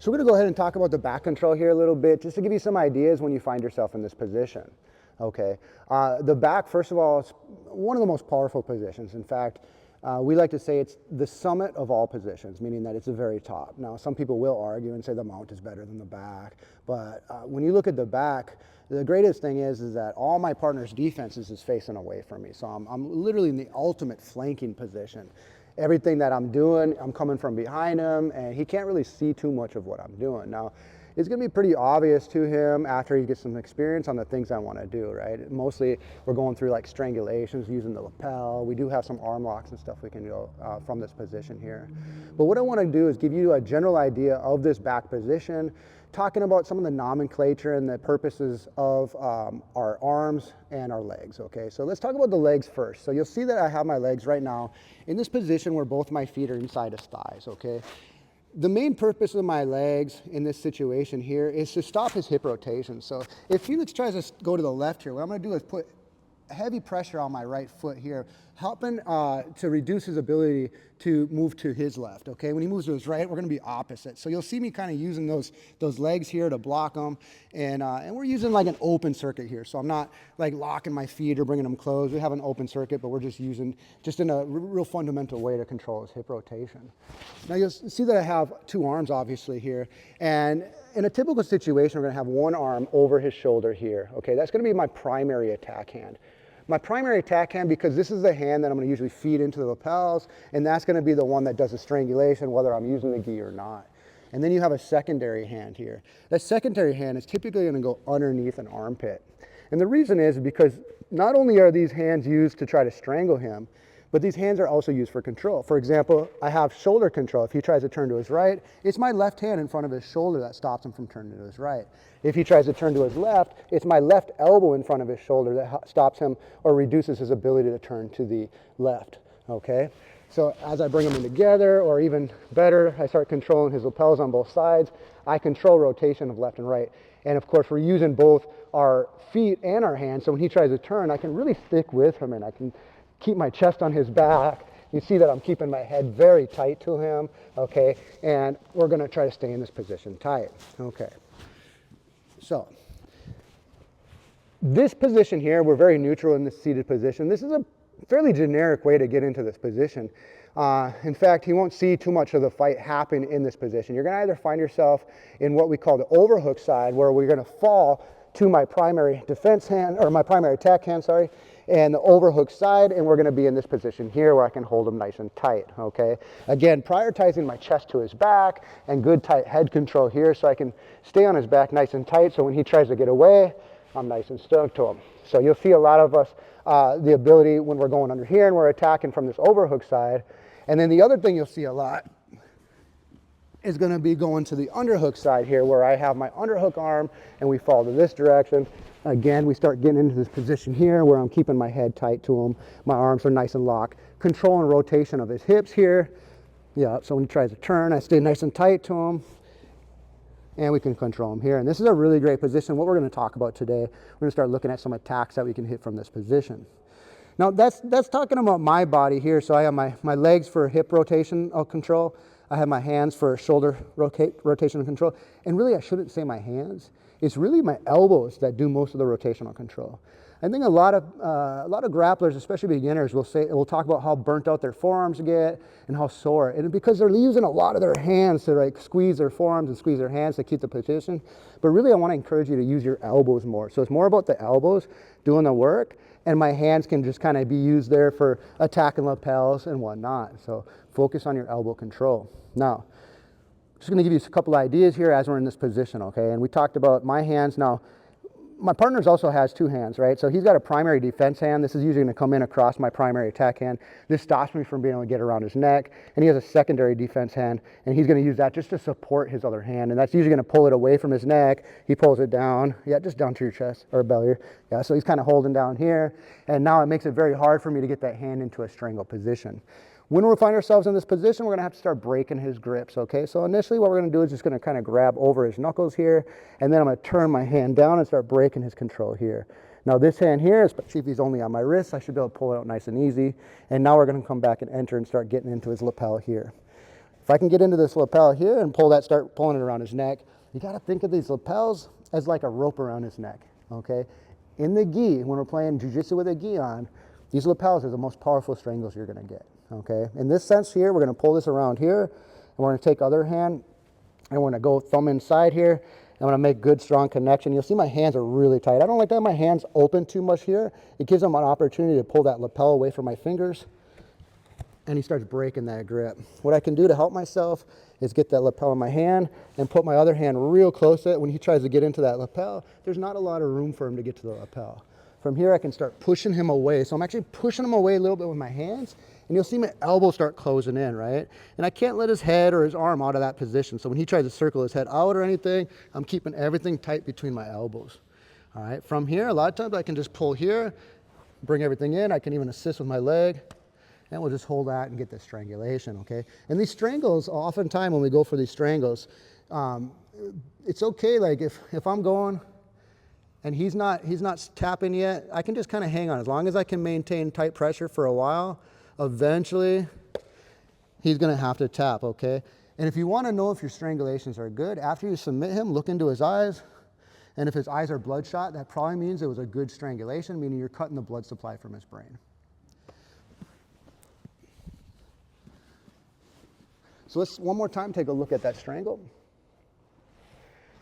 So we're going to go ahead and talk about the back control here a little bit, just to give you some ideas when you find yourself in this position. Okay, the back, first of all, is one of the most powerful positions. In fact, we like to say it's the summit of all positions, meaning that it's the very top. Now, some people will argue and say the mount is better than the back, but when you look at the back, the greatest thing is that all my partner's defenses is facing away from me. So I'm literally in the ultimate flanking position. Everything that I'm doing, I'm coming from behind him, and he can't really see too much of what I'm doing. Now, it's going to be pretty obvious to him after he gets some experience on the things I want to do, right? Mostly, we're going through like strangulations using the lapel. We do have some arm locks and stuff we can do from this position here. But what I want to do is give you a general idea of this back position, talking about some of the nomenclature and the purposes of our arms and our legs, okay? So let's talk about the legs first. So you'll see that I have my legs right now in this position where both my feet are inside his thighs, okay? The main purpose of my legs in this situation here is to stop his hip rotation. So if Felix tries to go to the left here, what I'm gonna do is put heavy pressure on my right foot here, helping to reduce his ability to move to his left, okay? When he moves to his right, we're gonna be opposite. So you'll see me kind of using those legs here to block them, and we're using like an open circuit here. So I'm not like locking my feet or bringing them closed. We have an open circuit, but we're just using, just in a real fundamental way to control his hip rotation. Now you'll see that I have two arms obviously here, and in a typical situation, we're gonna have one arm over his shoulder here, okay? That's gonna be my primary attack hand. My primary attack hand, because this is the hand that I'm going to usually feed into the lapels, and that's going to be the one that does the strangulation, whether I'm using the gi or not. And then you have a secondary hand here. That secondary hand is typically going to go underneath an armpit. And the reason is because not only are these hands used to try to strangle him, but these hands are also used for control. For example, I have shoulder control. If he tries to turn to his right, it's my left hand in front of his shoulder that stops him from turning to his right. If he tries to turn to his left, it's my left elbow in front of his shoulder that stops him or reduces his ability to turn to the left, okay? So as I bring them in together, or even better, I start controlling his lapels on both sides, I control rotation of left and right. And of course, we're using both our feet and our hands, so when he tries to turn, I can really stick with him, and I can keep my chest on his back. You see that I'm keeping my head very tight to him, okay? And we're gonna try to stay in this position tight, okay? So, this position here, we're very neutral in this seated position. This is a fairly generic way to get into this position. In fact, he won't see too much of the fight happen in this position. You're gonna either find yourself in what we call the overhook side, where we're gonna fall to my primary defense hand, or my primary attack hand, sorry, and the overhook side, and we're gonna be in this position here where I can hold him nice and tight, okay? Again, prioritizing my chest to his back and good tight head control here so I can stay on his back nice and tight, so when he tries to get away, I'm nice and stuck to him. So you'll see a lot of us, the ability when we're going under here and we're attacking from this overhook side. And then the other thing you'll see a lot is gonna be going to the underhook side here, where I have my underhook arm and we fall to this direction. Again, we start getting into this position here where I'm keeping my head tight to him. My arms are nice and locked. Controlling rotation of his hips here. Yeah, so when he tries to turn, I stay nice and tight to him. And we can control him here. And this is a really great position. What we're gonna talk about today, we're gonna start looking at some attacks that we can hit from this position. Now that's talking about my body here. So I have my legs for hip rotation control. I have my hands for shoulder rotation and control. And really, I shouldn't say my hands. It's really my elbows that do most of the rotational control. I think a lot of grapplers, especially beginners, will talk about how burnt out their forearms get and how sore. And because they're using a lot of their hands to like squeeze their forearms and squeeze their hands to keep the position. But really, I want to encourage you to use your elbows more. So it's more about the elbows doing the work, and my hands can just kind of be used there for attacking lapels and whatnot. So focus on your elbow control. Now, just going to give you a couple ideas here as we're in this position, okay? And we talked about my hands. Now, my partner's also has two hands, right? So he's got a primary defense hand. This is usually going to come in across my primary attack hand. This stops me from being able to get around his neck. And he has a secondary defense hand, and he's going to use that just to support his other hand. And that's usually going to pull it away from his neck. He pulls it down, yeah, just down to your chest or belly. Yeah, so he's kind of holding down here. And now it makes it very hard for me to get that hand into a strangle position. When we find ourselves in this position, we're going to have to start breaking his grips, okay? So initially what we're going to do is just going to kind of grab over his knuckles here, and then I'm going to turn my hand down and start breaking his control here. Now this hand here, especially if he's only on my wrist, I should be able to pull it out nice and easy. And now we're going to come back and enter and start getting into his lapel here. If I can get into this lapel here and pull that, start pulling it around his neck, you got to think of these lapels as like a rope around his neck, okay? In the gi, when we're playing jiu-jitsu with a gi on, these lapels are the most powerful strangles you're going to get, okay? In this sense here, we're going to pull this around here, and we're going to take other hand, and we're going to go thumb inside here. I'm going to make good, strong connection. You'll see my hands are really tight. I don't like to have my hands open too much here. It gives them an opportunity to pull that lapel away from my fingers, and he starts breaking that grip. What I can do to help myself is get that lapel in my hand and put my other hand real close to it. When he tries to get into that lapel, there's not a lot of room for him to get to the lapel. From here, I can start pushing him away. So I'm actually pushing him away a little bit with my hands, and you'll see my elbow start closing in, right? And I can't let his head or his arm out of that position. So when he tries to circle his head out or anything, I'm keeping everything tight between my elbows. All right, from here, a lot of times I can just pull here, bring everything in. I can even assist with my leg, and we'll just hold that and get this strangulation, okay? And these strangles, oftentimes when we go for these strangles, it's okay, like if I'm going and he's not tapping yet, I can just kind of hang on. As long as I can maintain tight pressure for a while, eventually he's gonna have to tap, okay? And if you wanna know if your strangulations are good, after you submit him, look into his eyes, and if his eyes are bloodshot, that probably means it was a good strangulation, meaning you're cutting the blood supply from his brain. So let's one more time take a look at that strangle.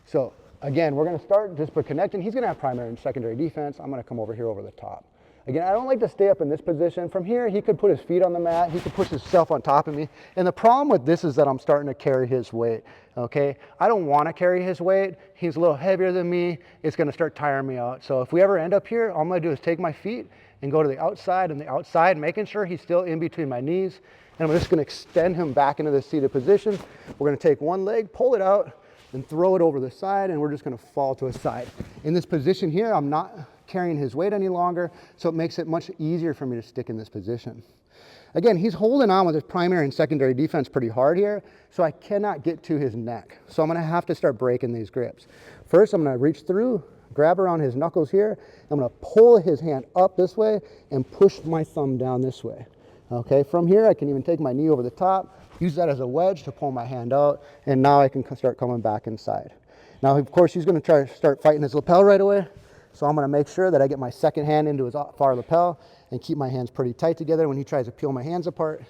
So again, we're going to start just by connecting. He's going to have primary and secondary defense. I'm going to come over here over the top. Again, I don't like to stay up in this position. From here, he could put his feet on the mat. He could push himself on top of me. And the problem with this is that I'm starting to carry his weight, okay? I don't want to carry his weight. He's a little heavier than me. It's going to start tiring me out. So if we ever end up here, all I'm going to do is take my feet and go to the outside and the outside, making sure he's still in between my knees. And I'm just going to extend him back into the seated position. We're going to take one leg, pull it out, and throw it over the side, and we're just going to fall to a side. In this position here, I'm not carrying his weight any longer, so it makes it much easier for me to stick in this position. Again, he's holding on with his primary and secondary defense pretty hard here, so I cannot get to his neck. So I'm going to have to start breaking these grips. First, I'm going to reach through, grab around his knuckles here. I'm going to pull his hand up this way and push my thumb down this way. Okay, from here, I can even take my knee over the top, use that as a wedge to pull my hand out, and now I can start coming back inside. Now, of course, he's going to try to start fighting his lapel right away, so I'm going to make sure that I get my second hand into his far lapel and keep my hands pretty tight together. When he tries to peel my hands apart,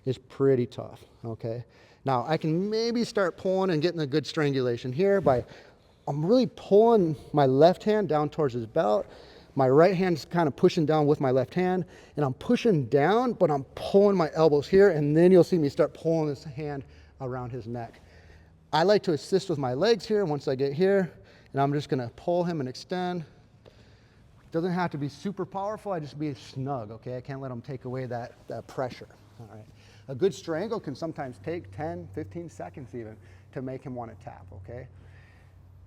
it's pretty tough, okay? Now, I can maybe start pulling and getting a good strangulation here by, I'm really pulling my left hand down towards his belt. My right hand's kind of pushing down with my left hand, and I'm pushing down, but I'm pulling my elbows here, and then you'll see me start pulling this hand around his neck. I like to assist with my legs here once I get here, and I'm just gonna pull him and extend. Doesn't have to be super powerful, I just be snug, okay? I can't let him take away that pressure, all right? A good strangle can sometimes take 10, 15 seconds even to make him want to tap, okay?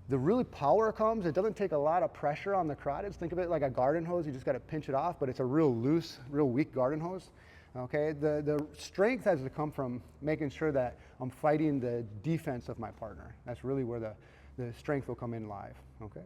The really power comes, it doesn't take a lot of pressure on the carotids. Think of it like a garden hose, you just got to pinch it off, but it's a real loose, real weak garden hose. Okay, the strength has to come from making sure that I'm fighting the defense of my partner. That's really where the strength will come in live, okay?